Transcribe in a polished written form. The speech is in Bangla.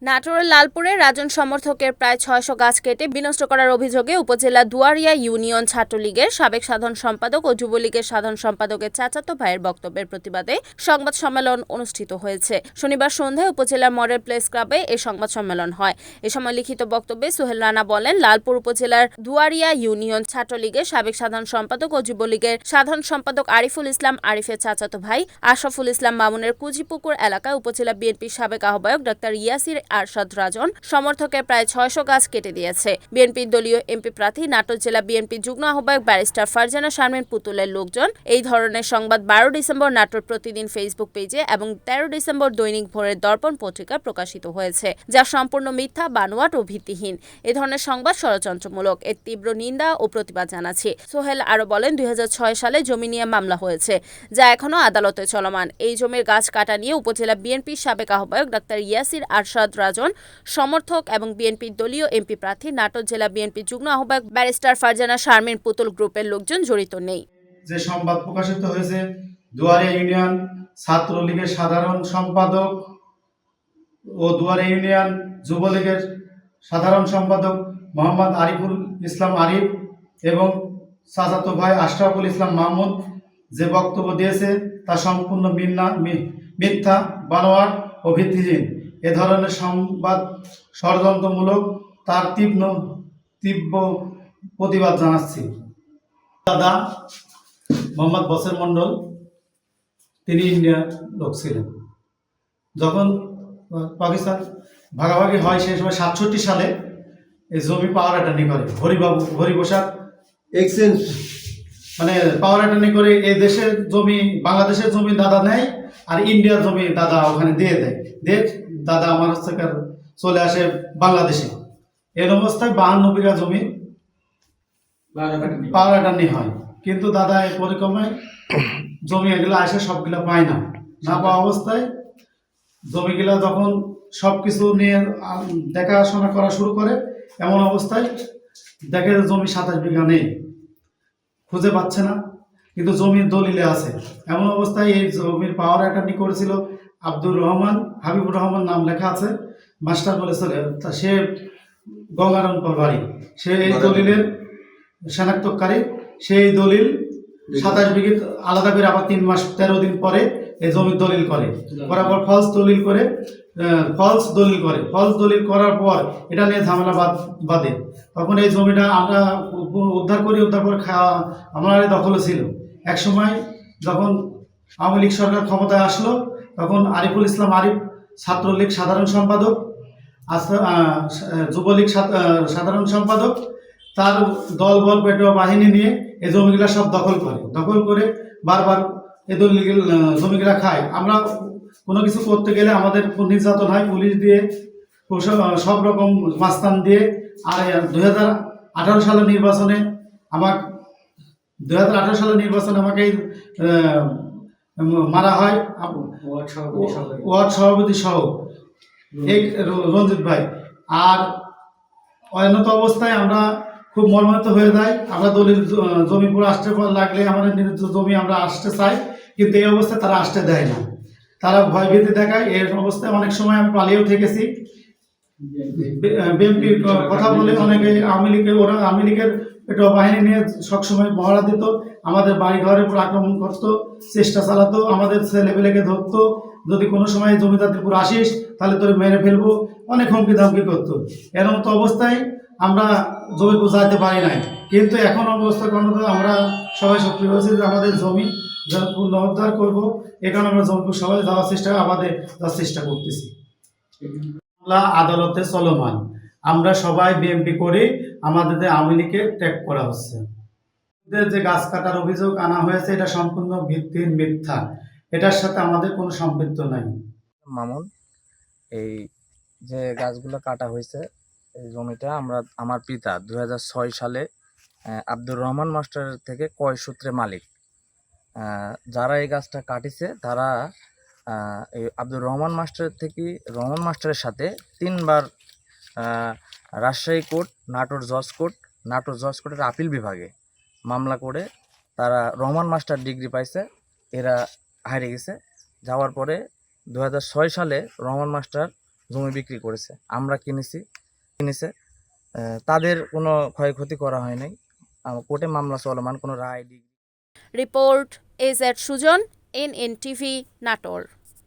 নাটোরের লালপুরে রাজন সমর্থকের প্রায় ৬০০ গাছ কেটে বিনষ্ট করার অভিযোগে উপজেলা দুয়ারিয়া ইউনিয়ন ছাত্রলীগের সাবেক সাধারণ সম্পাদক ও যুবলীগের সাধারণ সম্পাদকের চাচাতো ভাইয়ের বক্তব্যের প্রতিবাদে সংবাদ সম্মেলন অনুষ্ঠিত হয়েছে। শনিবার সন্ধ্যায় উপজেলার মডেল প্লেস ক্লাবে এই সংবাদ সম্মেলন হয়। এ সময় লিখিত বক্তব্যে সোহেল রানা বলেন, লালপুর উপজেলার দুয়ারিয়া ইউনিয়ন ছাত্রলীগের সাবেক সাধারণ সম্পাদক ও যুবলীগের সাধারণ সম্পাদক আরিফুল ইসলাম আরিফের চাচাতো ভাই আশরাফুল ইসলাম মামুনের কুজিপুকুর এলাকায় উপজেলা বিএনপির সাবেক আহ্বায়ক ডাক্তার ইয়াসির আরশাদ রাজন সমর্থকের প্রায় ৬০০ গাছ কেটে দিয়েছে। বিএনপির দলীয় এমপি প্রার্থী নাটোর জেলা বিএনপি যুগ্ম আহ্বায়ক ব্যারিস্টার ফারজানা শারমিন পুতুলের লোকজন এই ধরনের সংবাদ ১২ ডিসেম্বর নাটোর প্রতিদিন ফেসবুক পেজে এবং ১৩ ডিসেম্বর দৈনিক ভোরের দর্পণ পত্রিকায় প্রকাশিত হয়েছে, যা সম্পূর্ণ মিথ্যা, বানোয়াট ও ভিত্তিহীন। এ ধরনের সংবাদ ষড়যন্ত্রমূলক। এর তীব্র নিন্দা ও প্রতিবাদ জানাচ্ছি। সোহেল আরও বলেন, ২০০৬ সালে জমি নিয়ে মামলা হয়েছে, যা এখনও আদালতে চলমান। এই জমির গাছ কাটা নিয়ে উপজেলা বিএনপির সাবেক আহ্বায়ক ডাক্তার ইয়াসির আরশাদ রাজন সমর্থক এবং বিএনপির দলীয় এমপি প্রার্থী নাটোর জেলা বিএনপি যুগ্ম আহ্বায়ক ব্যারিস্টার ফারজানা শারমিন পুতুল গ্রুপের লোকজন জড়িত নেই। যে সংবাদ প্রকাশিত হয়েছে, দুয়ারিয়া ইউনিয়ন ছাত্রলীগের সাধারণ সম্পাদক ও দুয়ারিয়া ইউনিয়ন যুবলীগের সাধারণ সম্পাদক মোহাম্মদ আরিফুল ইসলাম আরিফ এবং চাচাতো ভাই আশরাফুল ইসলাম মাহমুদ যে বক্তব্য দিয়েছে তা সম্পূর্ণ মিথ্যা, বানোয়াট ও ভিত্তিহীন। এ ধরনের সংবাদ ষড়যন্ত্রমূলক। তার তীব্র প্রতিবাদ জানাচ্ছি। দাদা মোহাম্মদ বসের মণ্ডল, তিনি ইন্ডিয়ার লোক ছিলেন। যখন পাকিস্তান ভাগাভাগি হয় সেই সময় ৬৭ সালে এই জমি পাওয়ার অ্যাটর্নি করে হরিপ্রসাদ এক্সচেঞ্জ, মানে পাওয়ার অ্যাটর্নি করে এই দেশের জমি, বাংলাদেশের জমি দাদা নেয় আর ইন্ডিয়ার জমি দাদা ওখানে দিয়ে দেয়। দাদা আমার হচ্ছে চলে আসে বাংলাদেশে। এর অবস্থায় ৫২ বিঘা জমি পাওয়ার অ্যাটর্নি হয়, কিন্তু দাদা এই পরিক্রমায় জমি এগুলো আসে সবগুলা পায় না। না পাওয়া অবস্থায় জমিগুলা যখন সবকিছু নিয়ে দেখাশোনা করা শুরু করে, এমন অবস্থায় দেখে জমি ২৭ বিঘা নেই, খুঁজে পাচ্ছে না, কিন্তু জমির দলিলে আছে। এমন অবস্থায় এই জমির পাওয়ার অ্যাটর্নি করেছিল আব্দুর রহমান, হাবিবুর রহমান নাম লেখা আছে, মাস্টার বলেছিল, সে গঙ্গারামপুর বাড়ি, সে এই দলিলের শনাক্তকারী। সেই দলিল ২৭ বিঘা আলাদা করে আবার ৩ মাস ১৩ দিন পরে এই জমির দলিল করে, করার পর ফলস দলিল করার পর এটা নিয়ে ঝামেলা বাদে তখন এই জমিটা আমরা উদ্ধার করি। উদ্ধার করে আমার দখলে ছিল। এক সময় যখন আওয়ামী লীগ সরকার ক্ষমতায় আসলো, তখন আরিফুল ইসলাম আরিফ ছাত্রলীগ সাধারণ সম্পাদক, যুবলীগ সাধারণ সম্পাদক, তার দলবল পেটোয়া বাহিনী নিয়ে এই জমিগুলা সব দখল করে বারবার এই জমিগুলা খায়। আমরা কোনো কিছু করতে গেলে আমাদের নির্যাতন হয়, পুলিশ দিয়ে, সব রকম মাস্তান দিয়ে। আর ২০১৮ সালের নির্বাচনে আমাকে মারা হয় ওয়ার্ড সভাপতি সহ এই রঞ্জিত ভাই। আর অন্যত অবস্থায় আমরা খুব মর্মাহত হয়ে যায়। আমরা দলিল জমি পুরো আসতে লাগলে আমাদের জমি আমরা আসতে চাই, কিন্তু এই অবস্থায় তারা আসতে দেয় না, তারা ভয়ভীতি দেখায়। এর অবস্থায় অনেক সময় আমি পালিয়েও থেকেছি। বিএনপির কথা বলে অনেকে আওয়ামী লীগের একটা বাহিনী নিয়ে সবসময় মহড়া দিত, আমাদের বাড়ি ঘরের উপর আক্রমণ করতো, চেষ্টা চালাতো, আমাদের ছেলেপেলেকে ধরতো, যদি কোনো সময় জমিদারপুর আসিস তাহলে তোর মেরে ফেলবো, অনেক হুমকি ধামকি করতো। এর মতো অবস্থায় আমরা জমিপুর যাইতে পারি নাই। কিন্তু এখন অবস্থা আমরা সবাই সক্রিয় হয়েছি যে আমাদের জমি পুনরুদ্ধার করবো। এ কারণে আমরা জমিপুর সবাই যাওয়ার চেষ্টা করতেছি। মামলা আদালতে চলমান, আমরা সবাই বিএনপি করে আমাদের আওয়ামী লীগকে ত্যাগ করা হচ্ছে। যে গাছ কাটার অভিযোগ আনা হয়েছে এটা সম্পূর্ণ ভিত্তিহীন, মিথ্যা। এটার সাথে আমাদের কোনো সম্পৃক্ত নাই। মামুন, এই যে গাছগুলো কাটা হয়েছে, এই জমিটা আমার পিতা ২০০৬ সালে আব্দুর রহমান মাস্টারের থেকে ক্রয় সূত্রে মালিক। যারা এই গাছটা কাটিছে তারা এই আব্দুর রহমান মাস্টারের সাথে ৩ বার রাজশাহী কোর্ট, নাটোর জজ কোর্টের আপিল বিভাগে মামলা করে তারা রহমান মাস্টার ডিগ্রি পাইছে, এরা হারিয়ে গেছে। যাওয়ার পরে ২০০৬ সালে রহমান মাস্টার জমি বিক্রি করেছে, আমরা কিনেছে। তাদের কোনো ক্ষয়ক্ষতি করা হয় নাই। কোর্টে মামলা চলমান, কোনো রায়। Report AZ Sujan, NNTV, Natore.